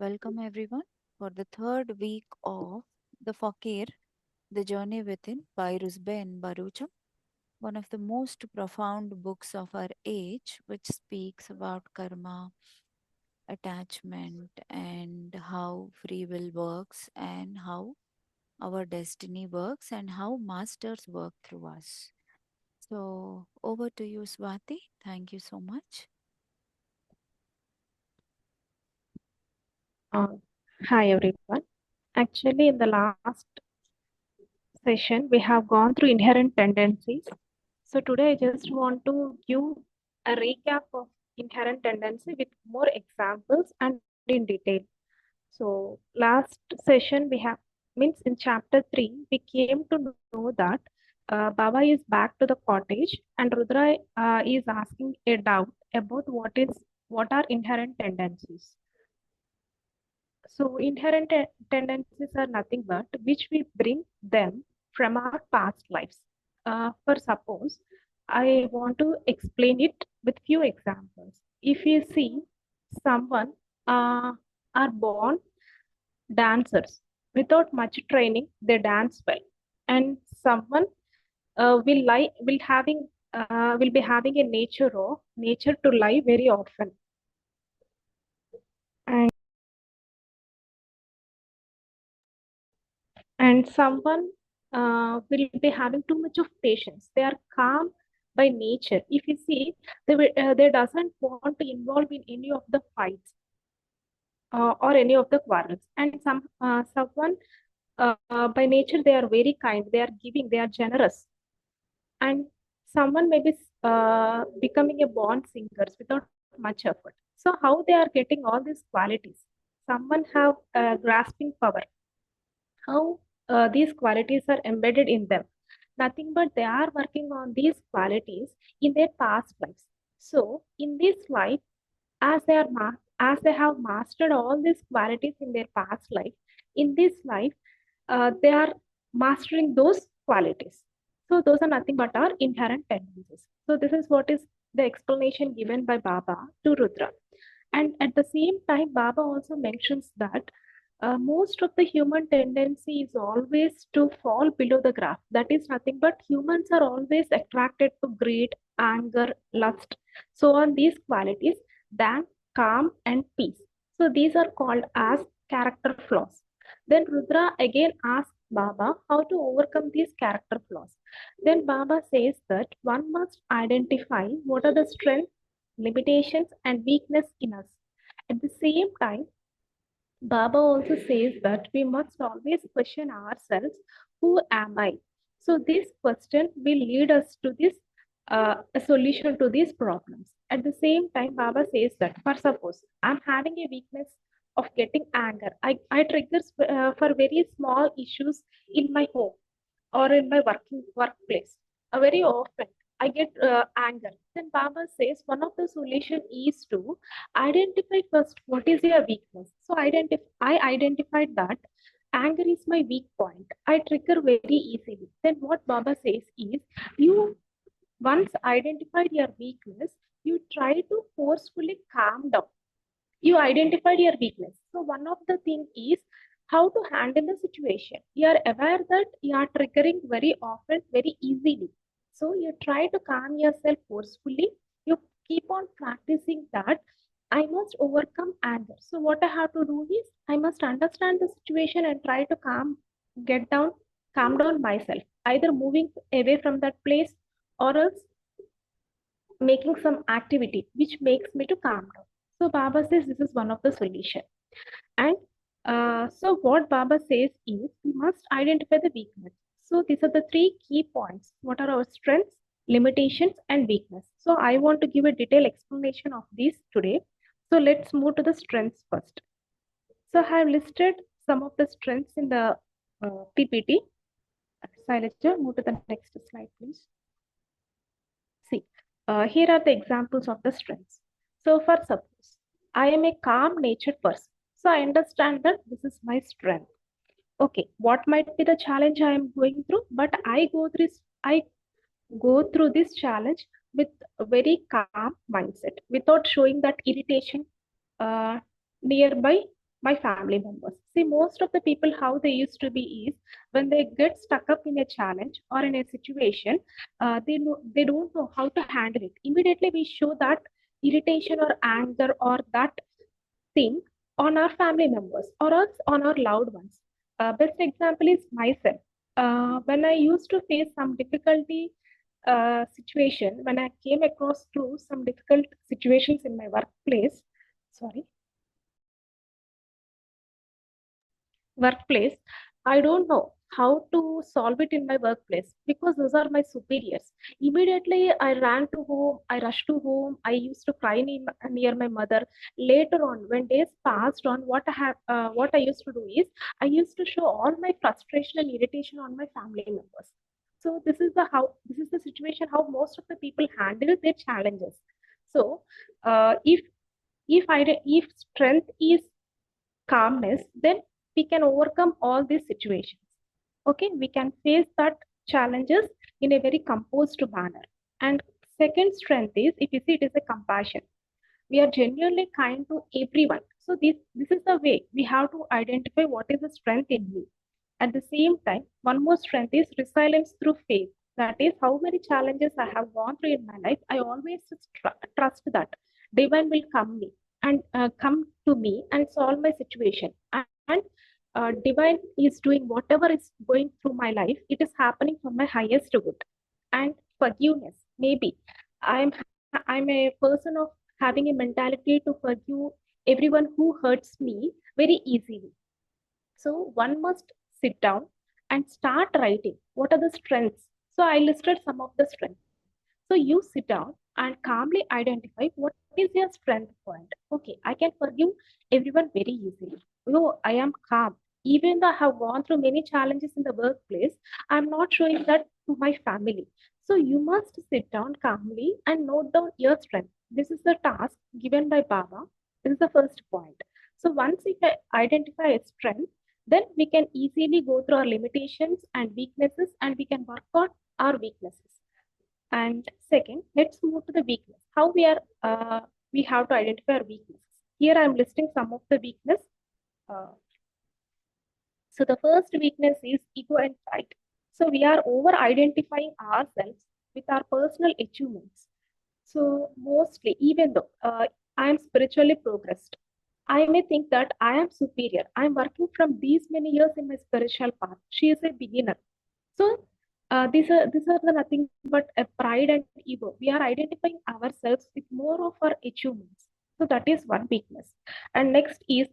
Welcome everyone for the third week of the Fakir, The Journey Within by Rusben Barucham, one of the most profound books of our age, which speaks about karma, attachment, and how free will works, and how our destiny works, and how masters work through us. So, over to you, Swati. Thank you so much. Uh, Hi everyone. Actually, in the last session, we have gone through inherent tendencies. So today, I just want to give a recap of inherent tendency with more examples and in detail. So last session we have means in chapter 3, we came to know that Baba is back to the cottage and Rudra is asking a doubt about what are inherent tendencies. So inherent tendencies are nothing but which we bring them from our past lives. For suppose, I want to explain it with few examples. If you see someone are born dancers without much training, they dance well, and someone will be having a nature to lie very often, and someone will be having too much of patience. They are calm by nature. If you see, they doesn't want to involve in any of the fights or any of the quarrels. And someone by nature they are very kind. They are giving. They are generous. And someone may be becoming a born singers without much effort. So how they are getting all these qualities? Someone have grasping power, how these qualities are embedded in them. Nothing but they are working on these qualities in their past lives. So in this life, as they have mastered all these qualities in their past life, in this life, they are mastering those qualities. So those are nothing but our inherent tendencies. So this is what is the explanation given by Baba to Rudra. And at the same time, Baba also mentions that most of the human tendency is always to fall below the graph. That is nothing but humans are always attracted to greed, anger, lust, so on these qualities than calm and peace. So these are called as character flaws. Then Rudra again asks Baba how to overcome these character flaws. Then Baba says that one must identify what are the strengths, limitations, and weakness in us. At the same time, Baba also says that we must always question ourselves, who am I? So this question will lead us to this a solution to these problems. At the same time, Baba says that, for suppose I'm having a weakness of getting anger. I triggers for very small issues in my home or in my workplace. Very often I get anger. Then Baba says one of the solution is to identify first what is your weakness. So I identified that anger is my weak point. I trigger very easily. Then what Baba says is you once identified your weakness, you try to forcefully calm down. You identified your weakness. So one of the thing is how to handle the situation. You are aware that you are triggering very often, very easily. So you try to calm yourself forcefully. You keep on practicing that. I must overcome anger. So what I have to do is I must understand the situation and try to get down, calm down myself. Either moving away from that place or else making some activity which makes me to calm down. So Baba says this is one of the solution. And so what Baba says is we must identify the weakness. So these are the three key points. What are our strengths, limitations, and weakness? So I want to give a detailed explanation of these today. So let's move to the strengths first. So I have listed some of the strengths in the PPT. Sailaja, move to the next slide, please. See, here are the examples of the strengths. So for suppose, I am a calm natured person. So I understand that this is my strength. Okay, what might be the challenge I am going through? But I go through this challenge with a very calm mindset without showing that irritation uh, nearby my family members. See, most of the people, how they used to be is when they get stuck up in a challenge or in a situation, they don't know how to handle it. Immediately, we show that irritation or anger or that thing on our family members or else on our loved ones. Best example is myself. When I used to face some difficulty situation, when I came across through some difficult situations in my workplace, sorry, workplace, I don't know how to solve it in my workplace because those are my superiors. Immediately I ran to home, I rushed to home, I used to cry near my mother. Later on, when days passed on, what I used to do is I used to show all my frustration and irritation on my family members. So this is the situation how most of the people handle their challenges. So if strength is calmness, then we can overcome all these situations. Okay, we can face that challenges in a very composed manner. And second strength is, if you see, it is a compassion. We are genuinely kind to everyone. So this is the way we have to identify what is the strength in me. At the same time, one more strength is resilience through faith. That is, how many challenges I have gone through in my life, I always just trust that divine will come to me and solve my situation. And divine is doing whatever is going through my life. It is happening for my highest good. And forgiveness, maybe I'm a person of having a mentality to forgive everyone who hurts me very easily. So one must sit down and start writing. What are the strengths? So I listed some of the strengths. So you sit down and calmly identify what is your strength point. Okay, I can forgive everyone very easily. No, I am calm. Even though I have gone through many challenges in the workplace, I'm not showing that to my family. So you must sit down calmly and note down your strength. This is the task given by Baba. This is the first point. So once we identify a strength, then we can easily go through our limitations and weaknesses and we can work on our weaknesses. And second, let's move to the weakness. How we have to identify our weaknesses. Here I'm listing some of the weakness. Uh, so the first weakness is ego and pride. So we are over identifying ourselves with our personal achievements. So mostly, even though I am spiritually progressed, I may think that I am superior. I am working from these many years in my spiritual path. She is a beginner. So these are the nothing but a pride and ego. We are identifying ourselves with more of our achievements. So that is one weakness. And next is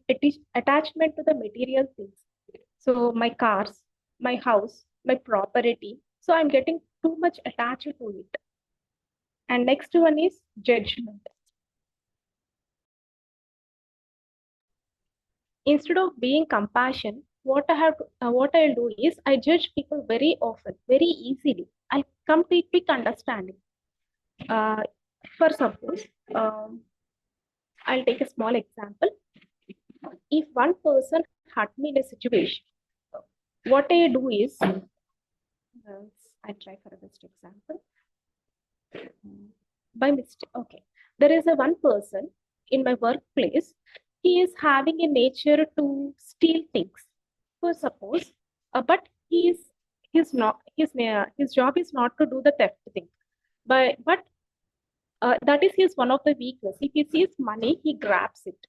attachment to the material things. So my cars, my house, my property. So I'm getting too much attached to it. And next one is judgment. Instead of being compassion, what I'll do is I judge people very often, very easily. I'll come to a quick understanding. Uh, for suppose, I'll take a small example. If one person hurt me in a situation, what I do is, I try for a best example. By mistake, okay. There is a one person in my workplace. He is having a nature to steal things. So suppose, but he's not his job is not to do the theft thing. But that is his one of the weakness. If he sees money, he grabs it.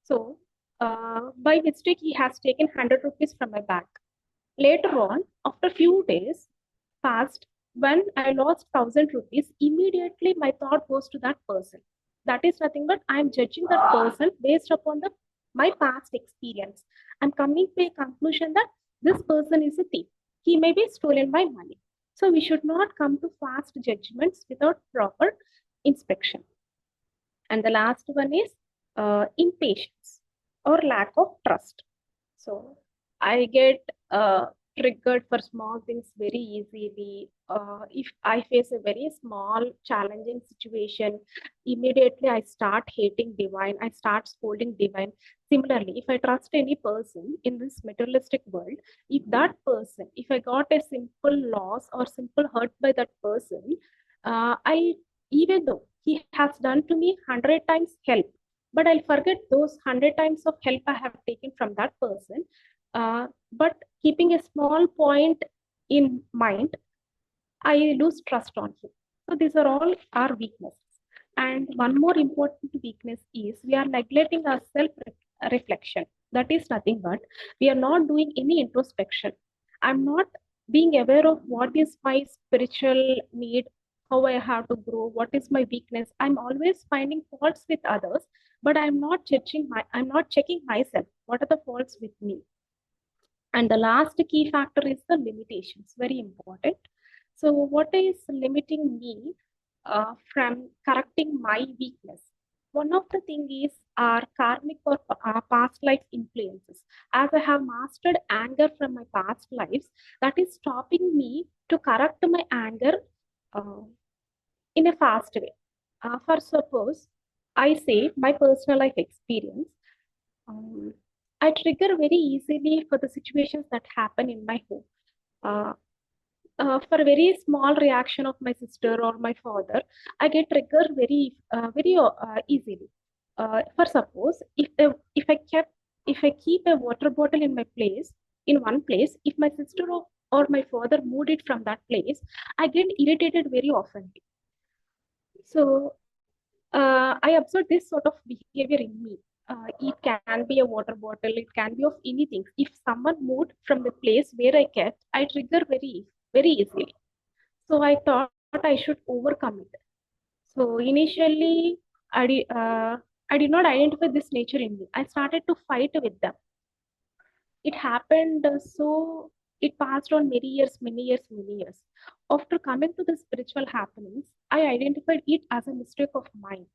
So by mistake, he has taken 100 rupees from my bag. Later on, after few days passed, when I lost 1,000 rupees, immediately my thought goes to that person. That is nothing but I am judging that person based upon my past experience. I'm coming to a conclusion that this person is a thief. He may be stolen my money. So we should not come to fast judgments without proper inspection. And the last one is impatience or lack of trust. So I get triggered for small things very easily. If I face a very small, challenging situation, immediately I start hating divine. I start scolding divine. Similarly, if I trust any person in this materialistic world, if I got a simple loss or simple hurt by that person, I even though he has done to me 100 times help, but I'll forget those 100 times of help I have taken from that person. But keeping a small point in mind, I lose trust on him. So these are all our weaknesses. And one more important weakness is we are neglecting our self reflection. That is nothing but we are not doing any introspection. I'm not being aware of what is my spiritual need, how I have to grow, what is my weakness. I'm always finding faults with others, but I'm not checking myself. What are the faults with me? And the last key factor is the limitations, very important. So, what is limiting me from correcting my weakness? One of the thing is our karmic or past life influences. As I have mastered anger from my past lives, that is stopping me to correct my anger uh, in a fast way. For suppose, I say my personal life experience. Um, I trigger very easily for the situations that happen in my home. Uh, for a very small reaction of my sister or my father, I get triggered very easily. For suppose, if I keep a water bottle in my place in one place, if my sister or my father moved it from that place, I get irritated very often. So I observe this sort of behavior in me. It can be a water bottle, it can be of anything. If someone moved from the place where I kept, I trigger very easily. So I thought I should overcome it. So initially, I did not identify this nature in me. I started to fight with them. It happened so it passed on many years. After coming to the spiritual happenings, I identified it as a mistake of mine.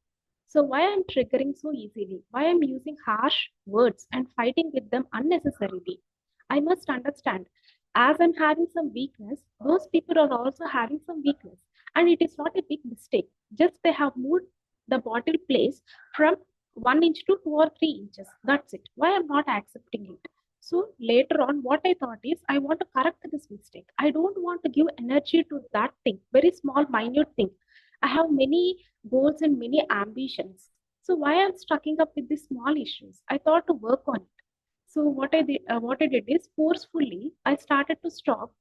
So why I'm triggering so easily? Why I'm using harsh words and fighting with them unnecessarily? I must understand. As I'm having some weakness, those people are also having some weakness. And it is not a big mistake. Just they have moved the bottle place from 1 inch to 2 or 3 inches. That's it. Why I'm not accepting it? So later on, what I thought is I want to correct this mistake. I don't want to give energy to that thing, very small, minute thing. I have many goals and many ambitions. So why I'm stucking up with these small issues? I thought to work on it. So what I did is forcefully I started to stop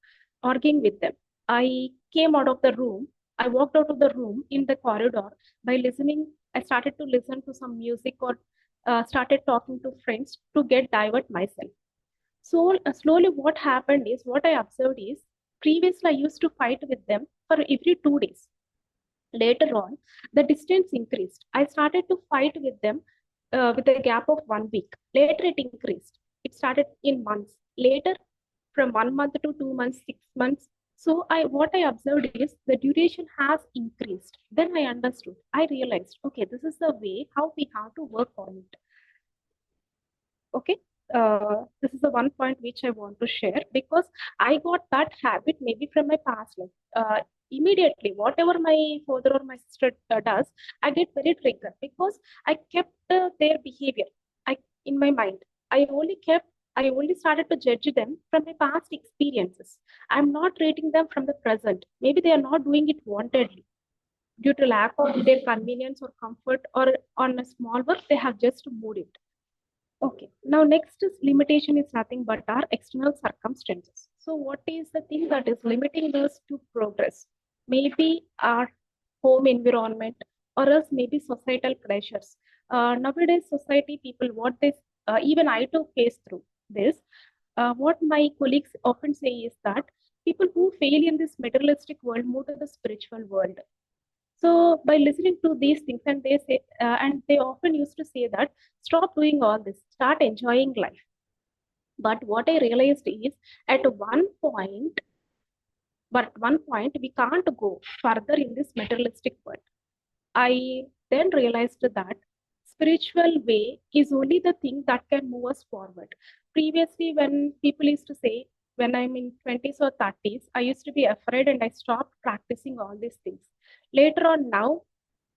arguing with them. I came out of the room. I walked out of the room in the corridor by listening. I started to listen to some music or started talking to friends to get divert myself. So slowly, what happened is what I observed is previously I used to fight with them for every 2 days. Later on, the distance increased. I started to fight with them with a gap of 1 week. Later, it increased. It started in months. Later, from 1 month to 2 months, 6 months. So I what I observed is the duration has increased. Then I understood. I realized, okay, this is the way how we have to work on it. Okay, this is the one point which I want to share because I got that habit maybe from my past life. Immediately, whatever my father or my sister does, I get very triggered because I kept their behavior I in my mind. I only started to judge them from my past experiences. I'm not rating them from the present. Maybe they are not doing it wantedly due to lack of their convenience or comfort or on a small work they have just moved it. Okay. Now, next is limitation is nothing but our external circumstances. So, what is the thing that is limiting us to progress? Maybe our home environment, or else maybe societal pressures. Nowadays, society people, what this, even I too face through this. What my colleagues often say is that people who fail in this materialistic world move to the spiritual world. So by listening to these things, and they often used to say that stop doing all this, start enjoying life. But what I realized is at point, one point, we can't go further in this materialistic world. I then realized that spiritual way is only the thing that can move us forward. Previously, when people used to say, when I'm in 20s or 30s, I used to be afraid and I stopped practicing all these things. Later on now,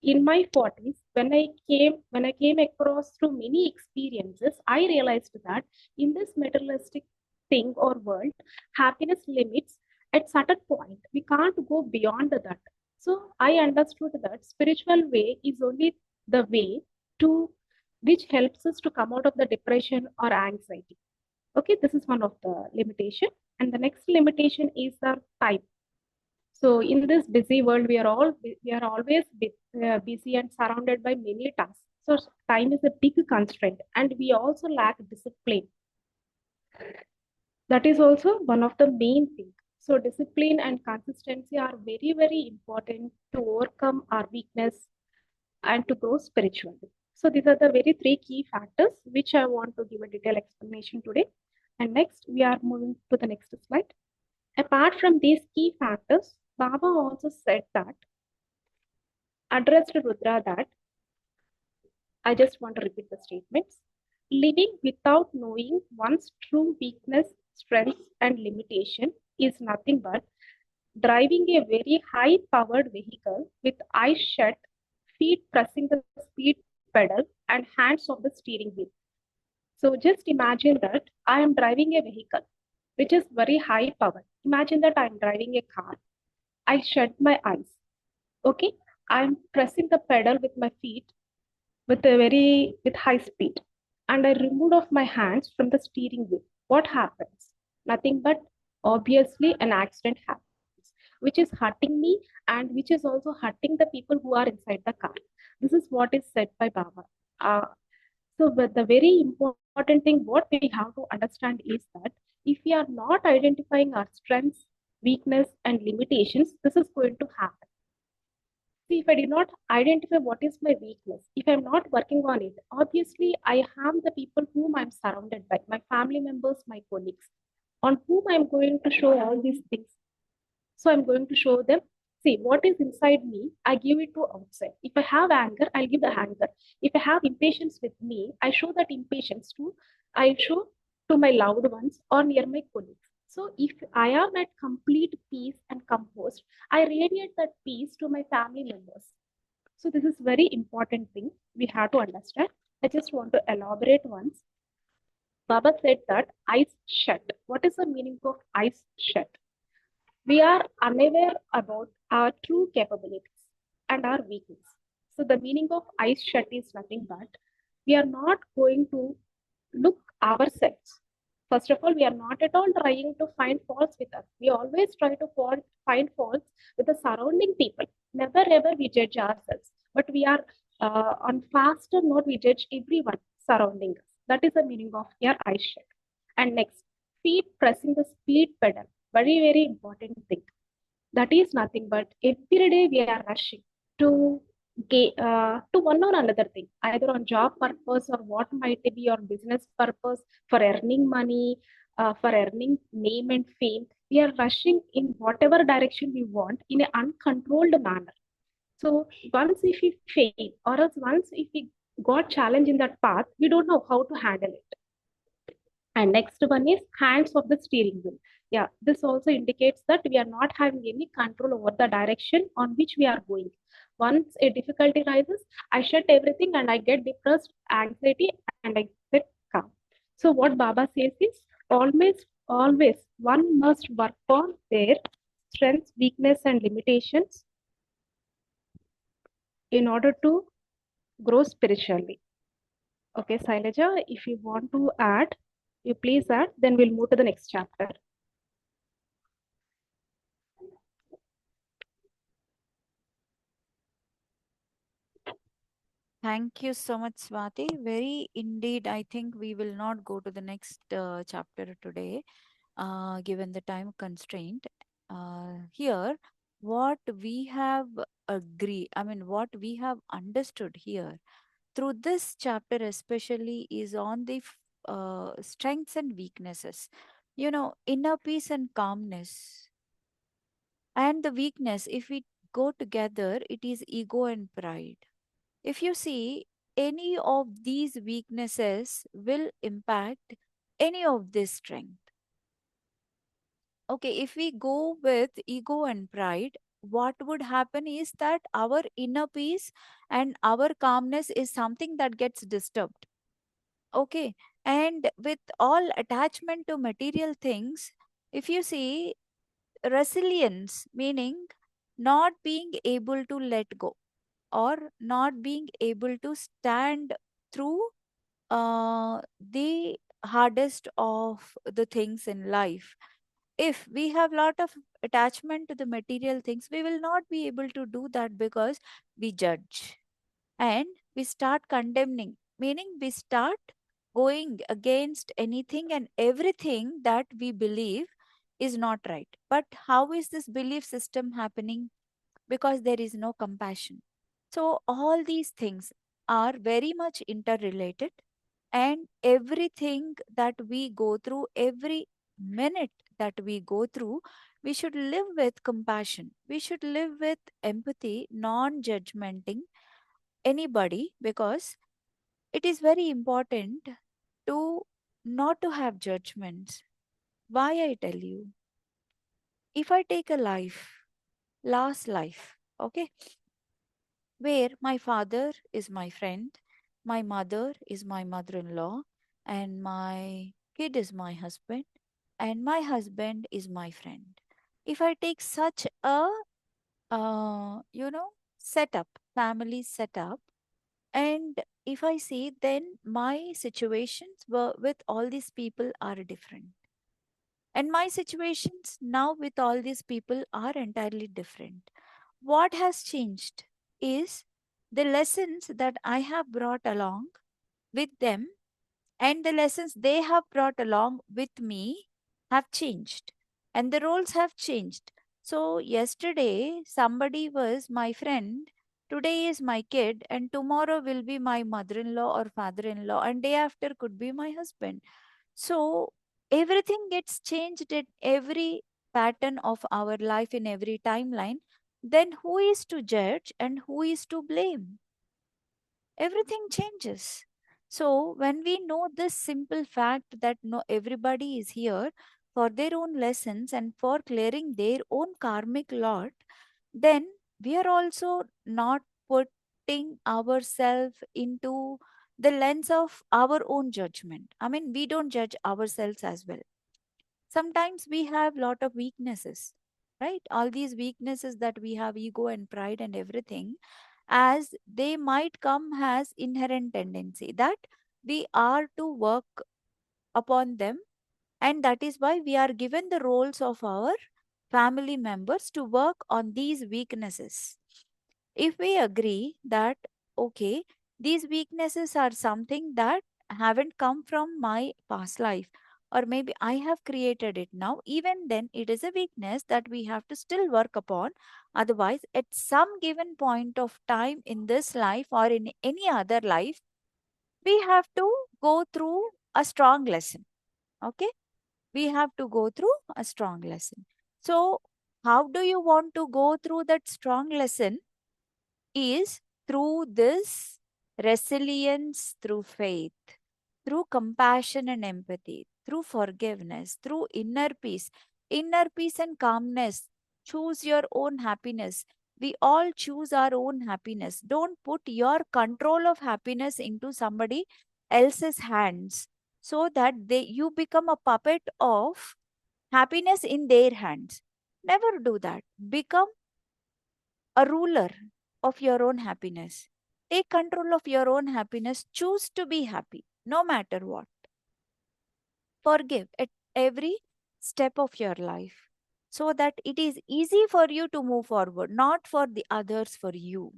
in my 40s, when I came across through many experiences, I realized that in this materialistic thing or world, happiness limits at certain point. We can't go beyond that. So I understood that spiritual way is only the way to which helps us to come out of the depression or anxiety. Okay, this is one of the limitation. And the next limitation is our time. So in this busy world, we are always busy and surrounded by many tasks. So time is a big constraint, and we also lack discipline. That is also one of the main things. So discipline and consistency are very, very important to overcome our weakness and to grow spiritually. So these are the very three key factors which I want to give a detailed explanation today. And next, we are moving to the next slide. Apart from these key factors, Baba also said that, addressed Rudra that, I just want to repeat the statements. Living without knowing one's true weakness, strengths, and limitation is nothing but driving a very high powered vehicle with eyes shut, feet pressing the speed pedal, and hands on the steering wheel. So just imagine that I am driving a vehicle which is very high powered. Imagine that I am driving a car. I shut my eyes. Okay. I'm pressing the pedal with my feet with high speed, and I removed off my hands from the steering wheel. What happens? Nothing but obviously an accident happens, which is hurting me and which is also hurting the people who are inside the car. This is what is said by Baba. Uh, but the very important thing what we have to understand is that if we are not identifying our strengths, weakness, and limitations, this is going to happen. See, if I did not identify what is my weakness, if I'm not working on it, obviously I harm the people whom I'm surrounded by, my family members, my colleagues, on whom I'm going to show all these things. So I'm going to show them, see, what is inside me, I give it to outside. If I have anger, I'll give the anger. If I have impatience with me, I show that impatience to, I show to my loved ones or near my colleagues. So if I am at complete peace and composed, I radiate that peace to my family members. So this is very important thing we have to understand. I just want to elaborate once. Baba said that eyes shut. What is the meaning of eyes shut? We are unaware about our true capabilities and our weakness. So the meaning of eyes shut is nothing but we are not going to look ourselves. First of all, we are not at all trying to find faults with us. We always try to find faults with the surrounding people. Never ever we judge ourselves, but we are on faster note. We judge everyone surrounding us. That is the meaning of your eyes shut. And next, feet pressing the speed pedal. Very very important thing. That is nothing but every day we are rushing to to one or another thing, either on job purpose or what might be on business purpose, for earning money, for earning name and fame. We are rushing in whatever direction we want in an uncontrolled manner. So once if we fail, or else once if we got challenge in that path, we don't know how to handle it. And next one is hands of the steering wheel. Yeah, this also indicates that we are not having any control over the direction on which we are going. Once a difficulty rises, I shut everything and I get depressed, anxiety, and I get calm. So what Baba says is always one must work on their strengths, weakness, and limitations in order to grow spiritually. Okay, Sailaja, if you want to add, you please add, then we'll move to the next chapter. Thank you so much, Swati. Very indeed, I think we will not go to the next chapter today, given the time constraint. Here, what we have what we have understood here through this chapter, especially, is on the strengths and weaknesses. Inner peace and calmness, and the weakness, if we go together, it is ego and pride. If you see, any of these weaknesses will impact any of this strength. Okay, if we go with ego and pride, what would happen is that our inner peace and our calmness is something that gets disturbed. Okay, and with all attachment to material things, if you see, resilience meaning not being able to let go or not being able to stand through the hardest of the things in life. If we have lot of attachment to the material things, we will not be able to do that because we judge and we start condemning, meaning we start going against anything and everything that we believe is not right. But how is this belief system happening? Because there is no compassion. So, all these things are very much interrelated, and everything that we go through, every minute that we go through, we should live with compassion. We should live with empathy, non judgmenting anybody, because it is very important to not to have judgments. Why I tell you? If I take a life, last life, okay, where my father is my friend, my mother is my mother in law, and my kid is my husband, and my husband is my friend. If I take such a, setup, family setup, and if I see, then my situations were with all these people are different. And my situations now with all these people are entirely different. What has changed is the lessons that I have brought along with them and the lessons they have brought along with me have changed, and the roles have changed. So, yesterday somebody was my friend, today is my kid, and tomorrow will be my mother in law or father in law, and day after could be my husband. So, everything gets changed in every pattern of our life, in every timeline. Then, who is to judge and who is to blame? Everything changes. So when we know this simple fact that no everybody is here for their own lessons and for clearing their own karmic lot, then we are also not putting ourselves into the lens of our own judgment. I mean, we don't judge ourselves as well. Sometimes we have lot of weaknesses, right? All these weaknesses that we have, ego and pride and everything, as they might come as inherent tendency that we are to work upon them, and that is why we are given the roles of our family members to work on these weaknesses. If we agree that, okay, these weaknesses are something that haven't come from my past life, or maybe I have created it now, even then it is a weakness that we have to still work upon. Otherwise, at some given point of time in this life or in any other life, we have to go through a strong lesson. Okay, we have to go through a strong lesson. So how do you want to go through that strong lesson? Is through this resilience, through faith, through compassion and empathy, through forgiveness, through inner peace and calmness. Choose your own happiness. We all choose our own happiness. Don't put your control of happiness into somebody else's hands so that you become a puppet of happiness in their hands. Never do that. Become a ruler of your own happiness. Take control of your own happiness. Choose to be happy no matter what. Forgive at every step of your life so that it is easy for you to move forward, not for the others, for you.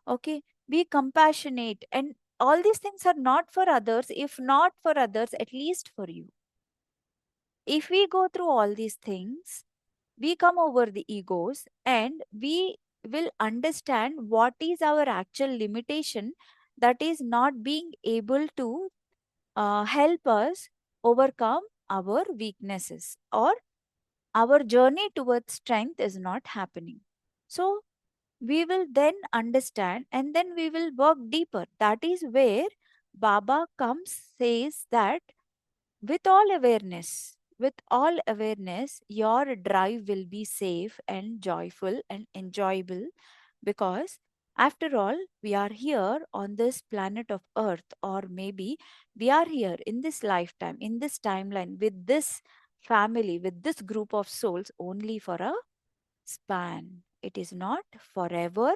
Okay? Be compassionate, and all these things are not for others. If not for others, at least for you. If we go through all these things, we come over the egos and we will understand what is our actual limitation that is not being able to help us overcome our weaknesses, or our journey towards strength is not happening. So we will then understand and then we will work deeper. That is where Baba comes, says that with all awareness, your drive will be safe and joyful and enjoyable, because after all, we are here on this planet of Earth, or maybe we are here in this lifetime, in this timeline, with this family, with this group of souls only for a span. It is not forever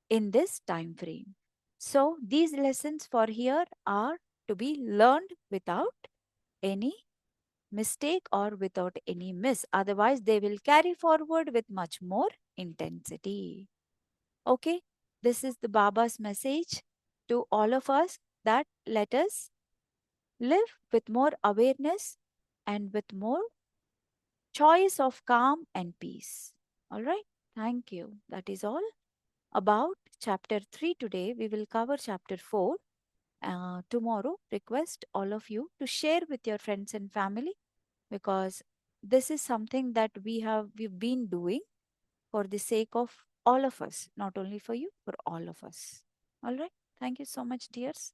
in this time frame. So these lessons for here are to be learned without any mistake or without any miss. Otherwise, they will carry forward with much more intensity. Okay, this is the Baba's message to all of us, that let us live with more awareness and with more choice of calm and peace. All right, thank you. That is all about chapter 3 today. We will cover chapter 4 tomorrow. Request all of you to share with your friends and family, because this is something that we've been doing for the sake of all of us, not only for you, for all of us. All right, thank you so much, dears.